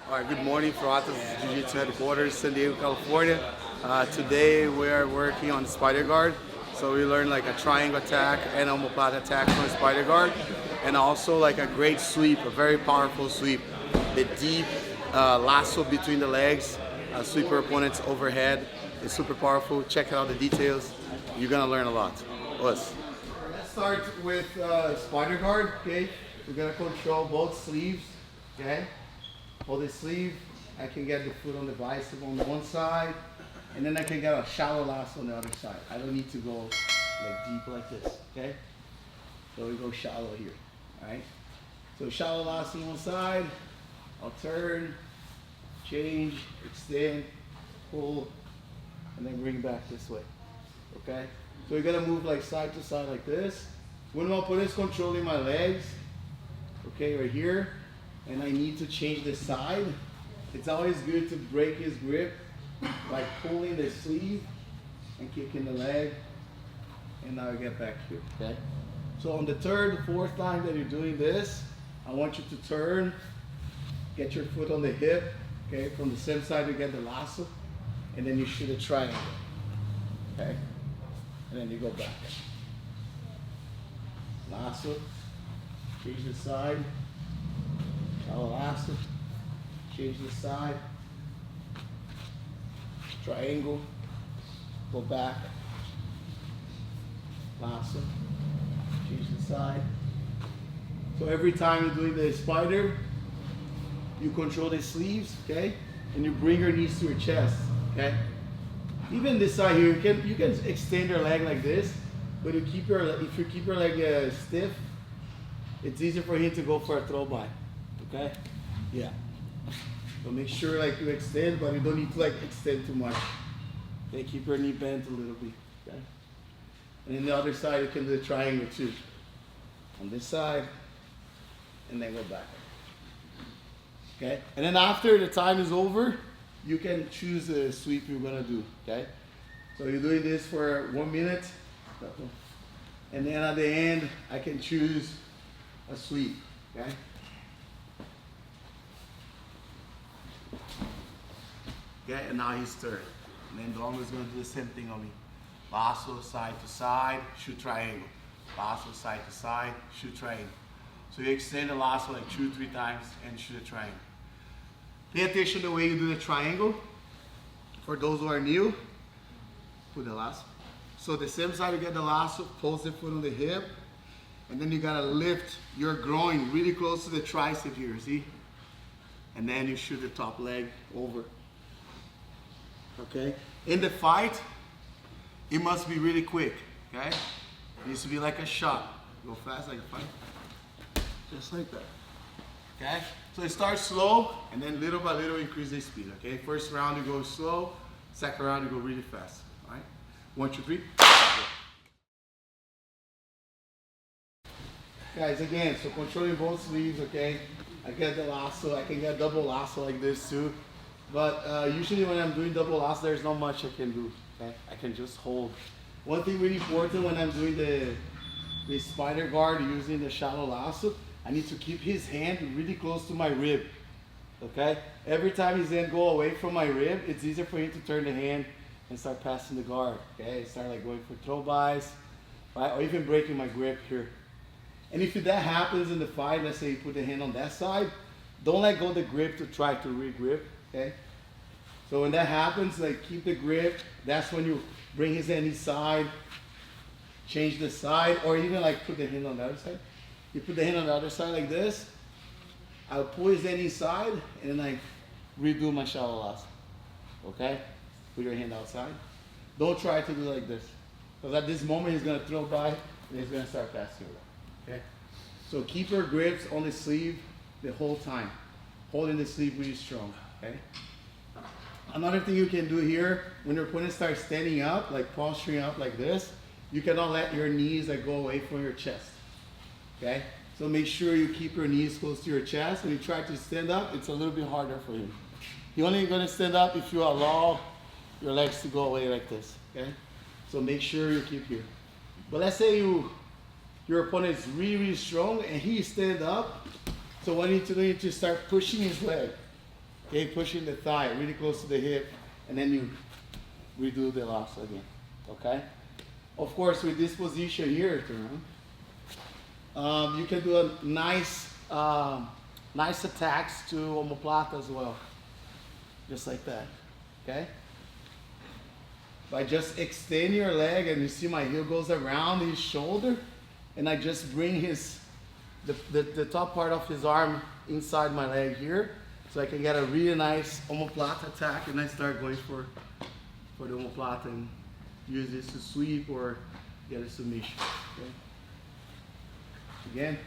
All right, good morning from Atos Jiu-Jitsu headquarters, San Diego, California. Today we are working on the spider guard. So we learned like a triangle attack and omoplata attack from the spider guard, and also like a great sweep, a very powerful sweep. The deep lasso between the legs, sweep your opponents overhead. It's super powerful. Check out the details. You're gonna learn a lot. Let's start with spider guard. Okay, we're gonna control both sleeves. Okay. Hold the sleeve, I can get the foot on the bicep on one side, and then I can get a shallow lasso on the other side. I don't need to go like deep like this, okay? So we go shallow here, all right? So shallow lasso on one side, I'll turn, change, extend, pull, and then bring back this way, okay? So we're gonna move like side to side like this. When my opponent's controlling my legs, okay, right here, and I need to change the side, it's always good to break his grip by pulling the sleeve and kicking the leg, and now I get back here, okay? So on the third, fourth time that you're doing this, I want you to turn, get your foot on the hip, okay? From the same side you get the lasso, and then you shoot a triangle, okay? And then you go back. Lasso, change the side, shallow lasso, change the side, triangle, go back, lasso, change the side. So every time you're doing the spider, you control the sleeves, okay? And you bring your knees to your chest, okay? Even this side here, you can extend your leg like this, but if you keep your leg stiff, it's easier for him to go for a throw by. Okay? Yeah. So make sure like you extend, but you don't need to like extend too much. Okay, keep your knee bent a little bit. Okay? And then the other side you can do the triangle too. On this side, and then go back. Okay? And then after the time is over, you can choose the sweep you're gonna do. Okay? So you're doing this for 1 minute, and then at the end I can choose a sweep. Okay? Okay, and now he's third. And then Dagmar is going to do the same thing on me. Lasso, side to side, shoot triangle. Lasso, side to side, shoot triangle. So you extend the lasso like 2-3 times and shoot a triangle. Pay attention to the way you do the triangle. For those who are new, put the lasso. So the same side you get the lasso, pulse the foot on the hip, and then you gotta lift your groin really close to the tricep here, see? And then you shoot the top leg over. Okay? In the fight, it must be really quick, okay? It needs to be like a shot. Go fast like a fight. Just like that. Okay? So it starts slow, and then little by little increase the speed, okay? First round you go slow, second round you go really fast, all right? 1, 2, 3. Guys, again, so controlling both sleeves, okay? I get the lasso, I can get double lasso like this too. But usually when I'm doing double lasso, there's not much I can do, okay? I can just hold. One thing really important when I'm doing the spider guard using the shallow lasso, I need to keep his hand really close to my rib, okay? Every time his hand go away from my rib, it's easier for him to turn the hand and start passing the guard, okay? Start like going for throw bys, right? Or even breaking my grip here. And if that happens in the fight, let's say you put the hand on that side, don't let go of the grip to try to re-grip, okay? So when that happens, like keep the grip. That's when you bring his hand inside, change the side, or even like put the hand on the other side. You put the hand on the other side like this, I'll pull his hand inside, and then I redo my shallow lasso, okay? Put your hand outside. Don't try to do like this, because at this moment he's gonna throw by, and he's gonna start passing around, okay? So keep your grips on the sleeve the whole time, holding the sleeve really strong, okay? Another thing you can do here, when your opponent starts standing up, like posturing up like this, you cannot let your knees like go away from your chest, okay? So make sure you keep your knees close to your chest. When you try to stand up, it's a little bit harder for him. You're only gonna stand up if you allow your legs to go away like this, okay? So make sure you keep here. But let's say your opponent is really, really strong and he stand up, so what you need to do is to start pushing his leg, Okay, pushing the thigh really close to the hip, and then you redo the lasso again. Okay. Of course, with this position here, you can do a nice attacks to omoplata as well, just like that. Okay. By just extend your leg, and you see my heel goes around his shoulder, and I just bring the top part of his arm inside my leg here, so I can get a really nice omoplata attack, and I start going for the omoplata and use this to sweep or get a submission. Okay. Again.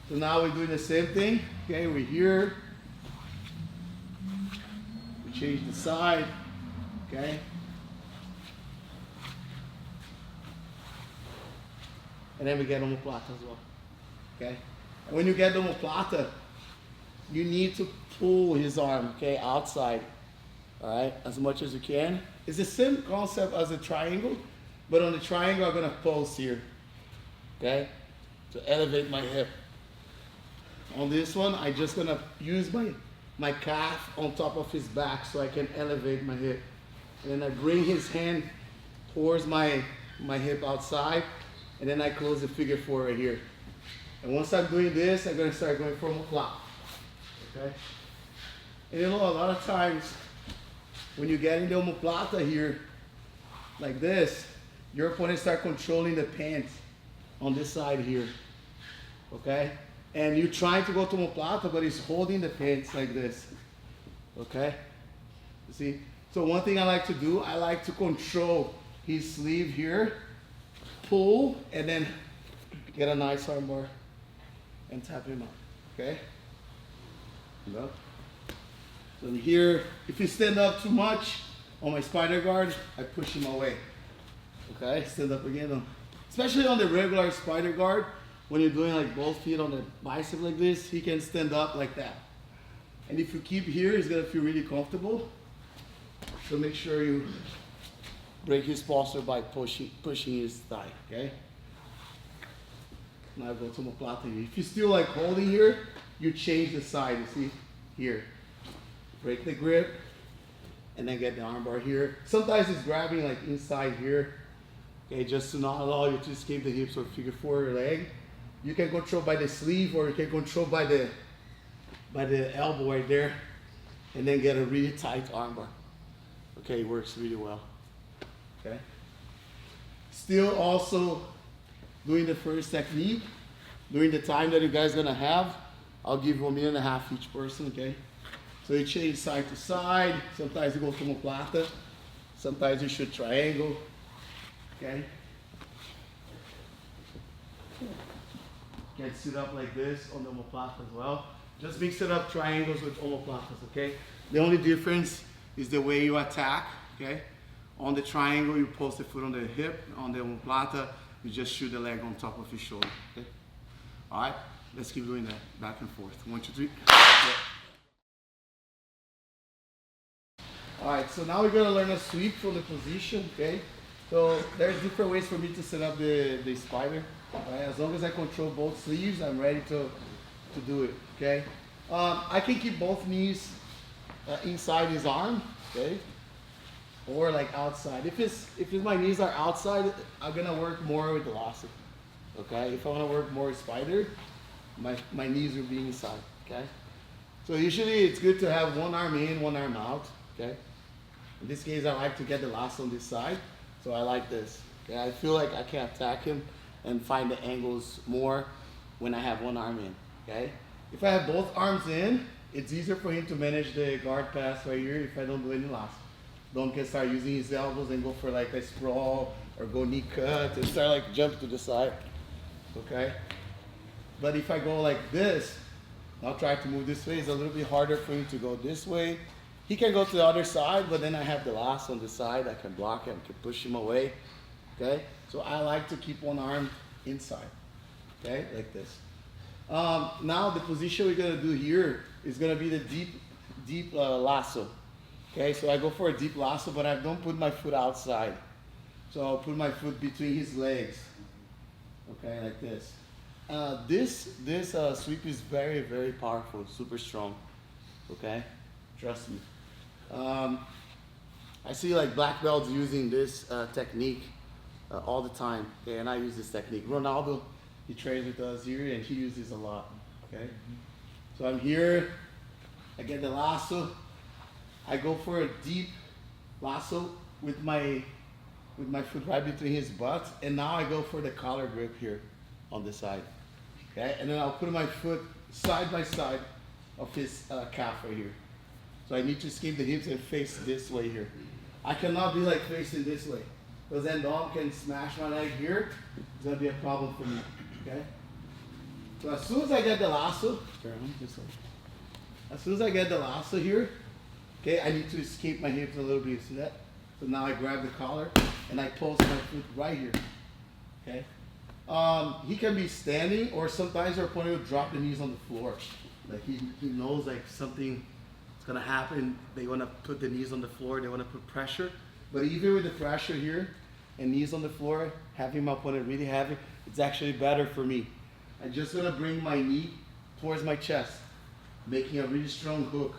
So now we're doing the same thing. Okay, we're here. We change the side. Okay. And then we get omoplata as well. Okay. And when you get omoplata, you need to pull his arm, okay, outside. All right, as much as you can. It's the same concept as a triangle, but on the triangle, I'm gonna pulse here. Okay, to elevate my hip. On this one, I'm just gonna use my calf on top of his back so I can elevate my hip. And then I bring his hand towards my hip outside, and then I close the figure 4 right here. And once I'm doing this, I'm gonna start going for omoplata. Okay? And you know, a lot of times, when you get in the omoplata here, like this, your opponent start controlling the pants on this side here. Okay? And you're trying to go to omoplata, but he's holding the pants like this. Okay? You see? So one thing I like to do, I like to control his sleeve here, pull, and then get a nice armbar and tap him out. Okay? Go. So here, if you stand up too much on my spider guard, I push him away. Okay? Stand up again. Especially on the regular spider guard, when you're doing like both feet on the bicep like this, he can stand up like that. And if you keep here, he's gonna feel really comfortable. So make sure you break his posture by pushing his thigh, okay? Now go to omoplata here. If you're still like holding here, you change the side, you see? Here. Break the grip, and then get the armbar here. Sometimes it's grabbing like inside here, okay, just to not allow you to escape the hips or figure 4 your leg. You can control by the sleeve, or you can control by the elbow right there, and then get a really tight armbar. Okay, it works really well. Okay. Still also doing the first technique. During the time that you guys are gonna have, I'll give you 1.5 minutes each person, okay? So you change side to side. Sometimes you go to omoplata. Sometimes you shoot triangle, okay? You can sit up like this on the omoplata as well. Just mix it up triangles with omoplatas, okay? The only difference is the way you attack, okay? On the triangle, you post the foot on the hip. On the omoplata, you just shoot the leg on top of your shoulder, okay? All right, let's keep doing that, back and forth. 1, 2, 3. Yeah. All right, so now we're gonna learn a sweep from the position, okay? So there's different ways for me to set up the spider. Right? As long as I control both sleeves, I'm ready to do it, okay? I can keep both knees inside his arm, okay? Or like outside. If my knees are outside, I'm gonna work more with the lasso, okay? If I wanna work more spider, my knees will be inside, okay? So usually it's good to have one arm in, one arm out, okay? In this case, I like to get the lasso on this side, so I like this, okay? I feel like I can attack him and find the angles more when I have one arm in, okay? If I have both arms in, it's easier for him to manage the guard pass right here if I don't do any lasso. Don't get start using his elbows and go for like a sprawl or go knee cut and start like jump to the side, okay? But if I go like this, I'll try to move this way. It's a little bit harder for him to go this way. He can go to the other side, but then I have the lasso on the side. I can block him, I can push him away, okay? So I like to keep one arm inside, okay, like this. Now the position we're gonna do here is gonna be the deep lasso. Okay, so I go for a deep lasso, but I don't put my foot outside. So I'll put my foot between his legs. Okay, like this. This sweep is very, very powerful, super strong. Okay, Trust me. I see like black belts using this technique all the time, okay, and I use this technique. Ronaldo, he trains with us here, and he uses a lot, okay? So I'm here, I get the lasso, I go for a deep lasso with my foot right between his butt, and now I go for the collar grip here on the side, okay? And then I'll put my foot side by side of his calf right here. So I need to escape the hips and face this way here. I cannot be like facing this way, because then Dom can smash my leg here. It's gonna be a problem for me, okay? So as soon as I get the lasso, this way. As soon as I get the lasso here, okay, I need to escape my hips a little bit, see that? So now I grab the collar and I post my foot right here, okay? He can be standing, or sometimes our opponent will drop the knees on the floor. Like he knows like something is gonna happen. They wanna put the knees on the floor, they wanna put pressure. But even with the pressure here and knees on the floor, having my opponent really heavy, it's actually better for me. I'm just gonna bring my knee towards my chest, making a really strong hook.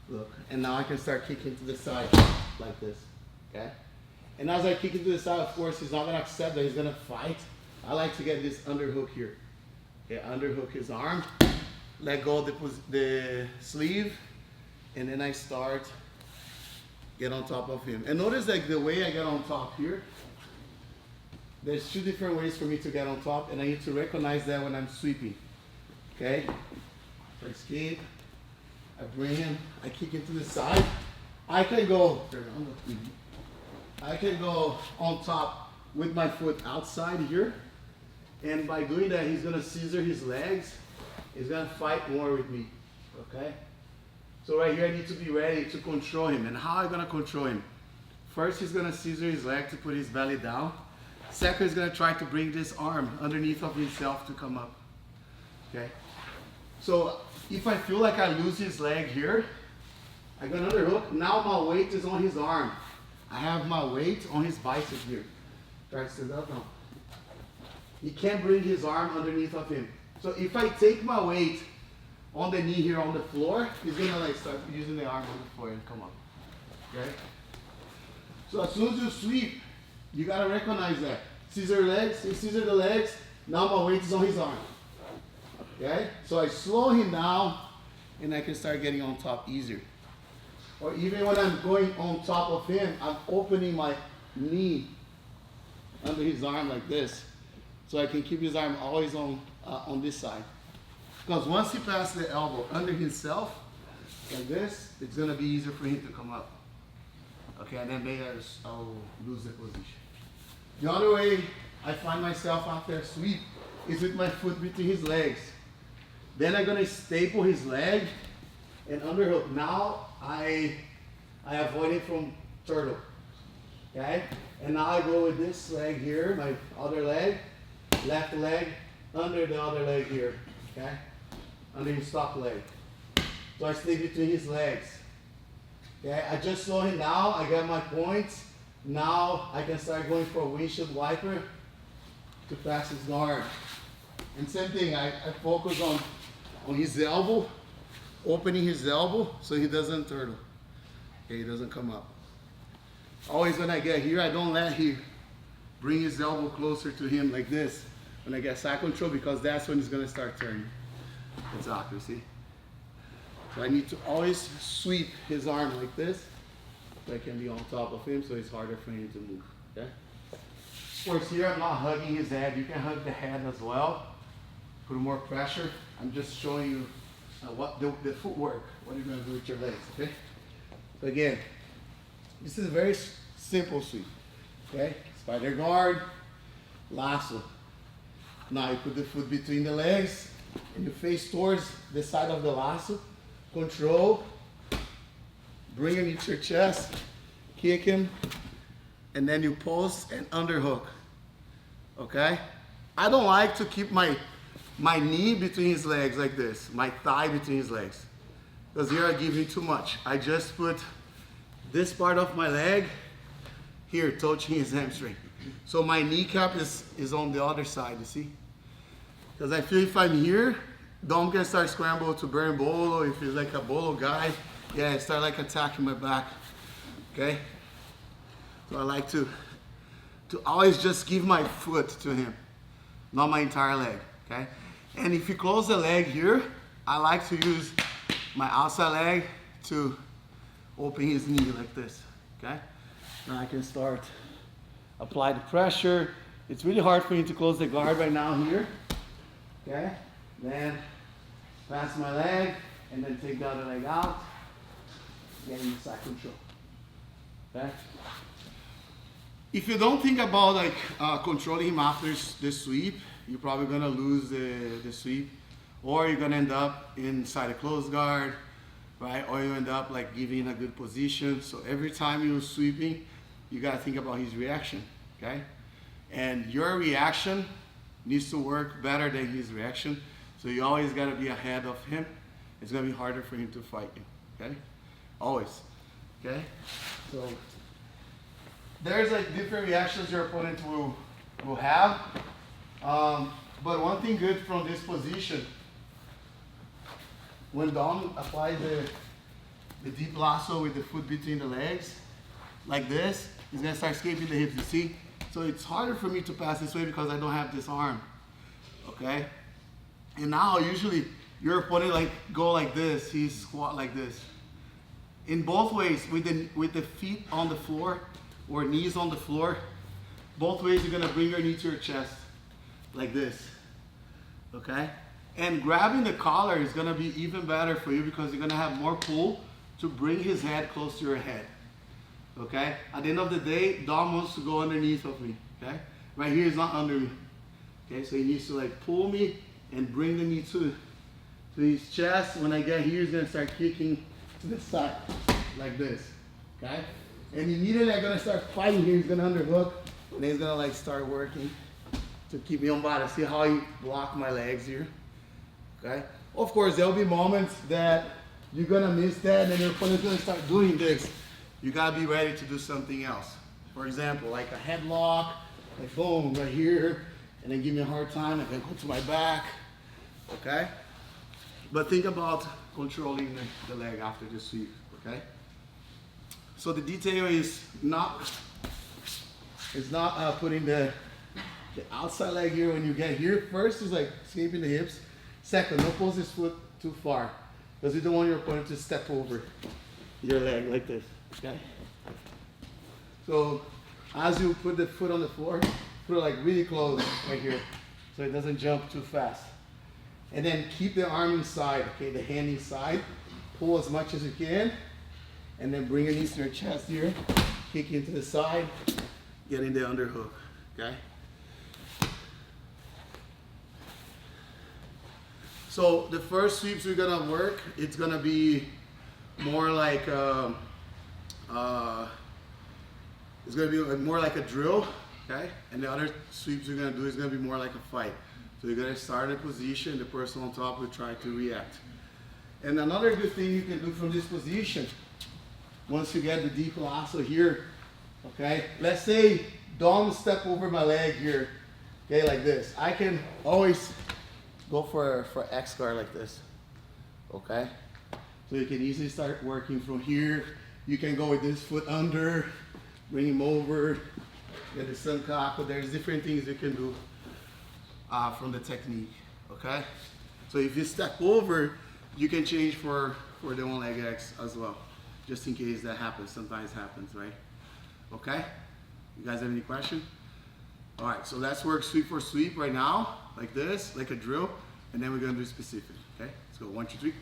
Look, and now I can start kicking to the side like this, okay? And as I kick into the side, of course, he's not gonna accept that, he's gonna fight. I like to get this underhook here. Okay, underhook his arm, let go of the sleeve, and then I start, get on top of him. And notice like the way I get on top here, there's two different ways for me to get on top, and I need to recognize that when I'm sweeping, okay? So I escape, I bring him, I kick into the side. I can go on top with my foot outside here, and by doing that, he's gonna scissor his legs. He's gonna fight more with me, okay? So right here, I need to be ready to control him. And how am I gonna control him? First, he's gonna scissor his leg to put his belly down. Second, he's gonna try to bring this arm underneath of himself to come up, okay? So if I feel like I lose his leg here, I got another hook. Now my weight is on his arm. I have my weight on his bicep here. Try to stand up now. He can't bring his arm underneath of him. So if I take my weight on the knee here on the floor, he's gonna like start using the arm on the floor and come up, okay? So as soon as you sweep, you gotta recognize that. Scissor legs, you scissor the legs, now my weight is on his arm, okay? So I slow him down and I can start getting on top easier. Or even when I'm going on top of him, I'm opening my knee under his arm like this, so I can keep his arm always on this side. Because once he passes the elbow under himself, like this, it's gonna be easier for him to come up. Okay, and then maybe I'll lose the position. The other way I find myself after a sweep is with my foot between his legs. Then I'm gonna staple his leg and underhook. Now I avoid it from turtle, okay? And now I go with this leg here, my other leg, left leg, under the other leg here, okay? Under his top leg. So I stay between his legs. Okay, I just slow him down, I get my points. Now I can start going for a windshield wiper to pass his guard. And same thing, I focus on his elbow, opening his elbow so he doesn't turtle. Okay, he doesn't come up. Always when I get here, I don't let him bring his elbow closer to him like this when I get side control, because that's when he's gonna start turning. Exactly, see? So I need to always sweep his arm like this so I can be on top of him so it's harder for him to move, okay? Of course, here I'm not hugging his head. You can hug the head as well, put more pressure. I'm just showing you what the footwork, what you're gonna do with your legs, okay? So again, this is a very simple sweep, okay? Spider guard, lasso. Now you put the foot between the legs and you face towards the side of the lasso. Control, bring him into your chest, kick him, and then you post and underhook, okay? I don't like to keep my knee between his legs like this, my thigh between his legs, because here I give him too much. I just put this part of my leg here, touching his hamstring. So my kneecap is on the other side, you see? Because I feel if I'm here, Dom can start scramble to burn bolo. If he's like a bolo guy, yeah, start like attacking my back, okay? So I like to always just give my foot to him, not my entire leg, okay? And if you close the leg here, I like to use my outside leg to open his knee like this, okay? Now I can start, apply the pressure. It's really hard for me to close the guard right now here, okay? Then pass my leg, and then take the other leg out, getting side control, okay? If you don't think about like controlling him after the sweep, you're probably gonna lose the sweep, or you're gonna end up inside a closed guard, right? Or you end up like giving a good position. So every time you're sweeping, you gotta think about his reaction, okay? And your reaction needs to work better than his reaction. So you always gotta be ahead of him. It's gonna be harder for him to fight you, okay? Always, okay? So there's like different reactions your opponent will have. But one thing good from this position, when Dom applies the deep lasso with the foot between the legs, like this, he's gonna start escaping the hips, you see? So it's harder for me to pass this way because I don't have this arm, okay? And now usually your opponent like go like this, he squat like this. In both ways, with the feet on the floor or knees on the floor, both ways you're gonna bring your knee to your chest, like this, okay? And grabbing the collar is gonna be even better for you because you're gonna have more pull to bring his head close to your head, okay? At the end of the day, Dom wants to go underneath of me, okay? Right here is not under me, okay? So he needs to like pull me and bring the knee to his chest. When I get here, he's gonna start kicking to the side, like this, okay? And immediately I'm gonna start fighting here, he's gonna underhook, and he's gonna like start working to keep me on body. See how he block my legs here, okay? Of course, there'll be moments that you're gonna miss that and your opponent's gonna start doing this. You gotta be ready to do something else. For example, like a headlock, like boom, right here, and then give me a hard time, and then go to my back, okay? But think about controlling the leg after the sweep, okay? So the detail is not putting the outside leg here when you get here. First is like escaping the hips. Second, don't pose this foot too far because you don't want your opponent to step over your leg like this, okay? So as you put the foot on the floor, put it like really close right here so it doesn't jump too fast. And then keep the arm inside, okay, the hand inside. Pull as much as you can. And then bring your knees to your chest here. Kick into the side. Get in the underhook, okay? So the first sweeps we're gonna work, it's gonna be more like it's gonna be more like a drill, okay? And the other sweeps we're gonna do is gonna be more like a fight. So you're gonna start in a position, the person on top will try to react. And another good thing you can do from this position, once you get the deep lasso here, okay? Let's say Dom step over my leg here, okay, like this. I can always go for X guard like this, okay? So you can easily start working from here. You can go with this foot under, bring him over, get the sun cock, but there's different things you can do from the technique, okay? So if you step over, you can change for the one leg X as well, just in case that happens. Sometimes happens, right? Okay? You guys have any question? All right, so let's work sweep for sweep right now, like this, like a drill, and then we're gonna do specific, okay? Let's go, 1, 2, 3.